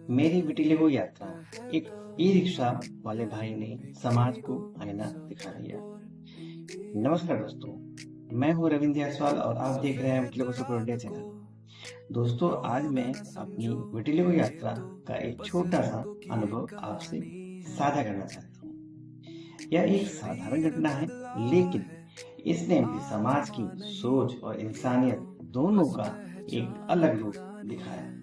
मेरी विटिलिगो यात्रा। एक ई रिक्शा वाले भाई ने समाज को आईना दिखा दिया। नमस्कार दोस्तों, मैं हूँ रविंद्र जायसवाल और आप देख रहे हैं विटिलिगो सुपर इंडिया चैनल। दोस्तों, आज मैं अपनी विटिलिगो यात्रा का एक छोटा सा अनुभव आपसे साझा करना चाहता हूँ। यह एक साधारण घटना है, लेकिन इसने भी समाज की सोच और इंसानियत दोनों का एक अलग रूप दिखाया।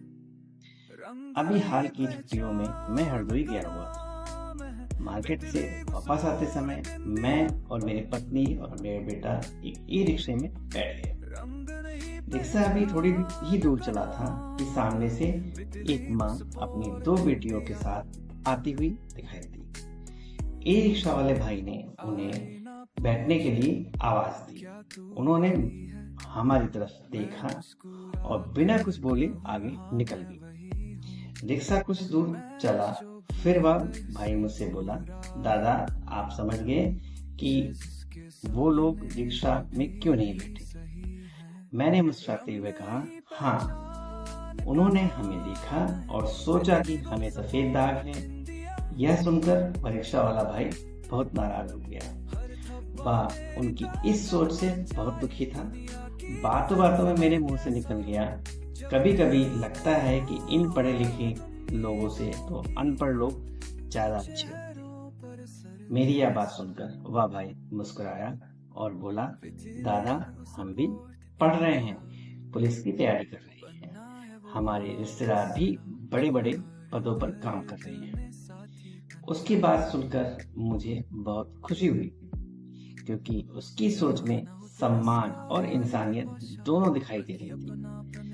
अभी हाल की छुट्टियों में मैं हरदोई गया हुआ था। मार्केट से वापस आते समय मैं और मेरी पत्नी और मेरा बेटा एक ई रिक्शे में बैठ गए। रिक्शा अभी थोड़ी ही दूर चला था कि सामने से एक माँ अपनी 2 बेटियों के साथ आती हुई दिखाई दी। ई रिक्शा वाले भाई ने उन्हें बैठने के लिए आवाज दी। उन्होंने हमारी तरफ देखा और बिना कुछ बोले आगे निकल गई। रिक्शा कुछ दूर चला, फिर वह भाई मुझसे बोला, दादा आप समझ गए कि वो लोग रिक्शा में क्यों नहीं बैठे? मैंने मुस्कुराते हुए कहा, हाँ, उन्होंने हमें देखा और सोचा कि हमें सफेद दाग है। यह सुनकर वह रिक्शा वाला भाई बहुत नाराज हो गया। वह उनकी इस सोच से बहुत दुखी था। बातों बातों में मेरे मुंह से निकल गया, कभी कभी लगता है कि इन पढ़े लिखे लोगों से तो अनपढ़ लोग ज्यादा अच्छे होते हैं। मेरी यह बात सुनकर वह भाई मुस्कुराया और बोला, दादा हम भी पढ़ रहे हैं, पुलिस की तैयारी कर रहे हैं, हमारे रिश्तेदार भी बड़े बड़े पदों पर काम कर रहे हैं। उसकी बात सुनकर मुझे बहुत खुशी हुई, क्योंकि उसकी सोच में सम्मान और इंसानियत दोनों दिखाई दे रही थी।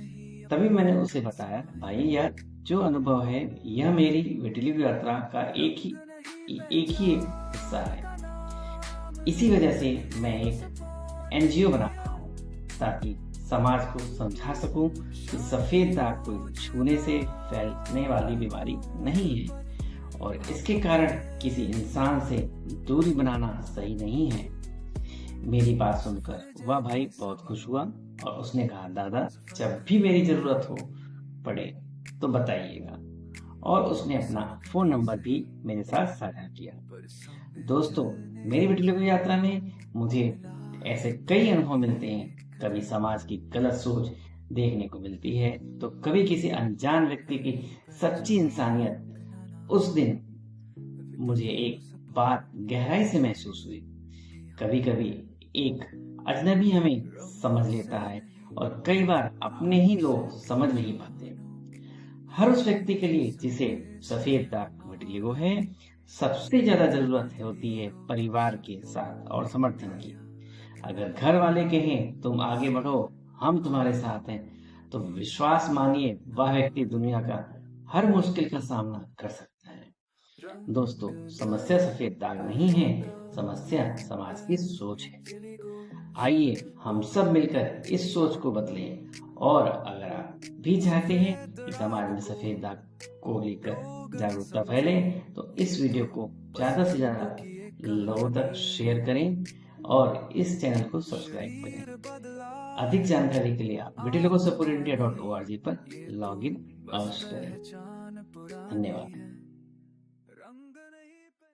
तभी मैंने उसे बताया, भाई यह जो अनुभव है यह मेरी विटिलिगो यात्रा का एक ही हिस्सा है। इसी वजह से मैं एक एनजीओ बना रहा हूँ, ताकि समाज को समझा सकूं कि सफेद दाग कोई छूने से फैलने वाली बीमारी नहीं है और इसके कारण किसी इंसान से दूरी बनाना सही नहीं है। मेरी बात सुनकर वह भाई बहुत खुश हुआ और उसने कहा, दादा जब भी मेरी जरूरत हो पड़े तो बताइएगा। और उसने अपना फोन नंबर भी मेरे साथ साझा किया। दोस्तों, मेरी विटिलिगो यात्रा में मुझे ऐसे कई अनुभव मिलते हैं। कभी समाज की गलत सोच देखने को मिलती है तो कभी किसी अनजान व्यक्ति की सच्ची इंसानियत। उस दिन मुझे एक बात गहराई से महसूस हुई। कभी कभी एक अजनबी हमें समझ लेता है और कई बार अपने ही लोग समझ नहीं पाते। हर उस व्यक्ति के लिए जिसे सफेद दाग विटिलिगो है, सबसे ज्यादा जरूरत होती है परिवार के साथ और समर्थन की। अगर घर वाले कहें तुम आगे बढ़ो, हम तुम्हारे साथ हैं, तो विश्वास मानिए वह व्यक्ति दुनिया का हर मुश्किल का सामना कर सकता है। दोस्तों, समस्या सफेद दाग नहीं है, समस्या समाज की सोच है। आइए हम सब मिलकर इस सोच को बदलें। और अगर आप भी चाहते हैं कि समाज में सफेद दाग को लेकर जागरूकता फैले, तो इस वीडियो को ज्यादा से ज्यादा लोगों तक शेयर करें और इस चैनल को सब्सक्राइब करें। अधिक जानकारी के लिए आप विटिलिगो सुपर इंडिया .org पर लॉगिन अवश्य करें। धन्यवाद।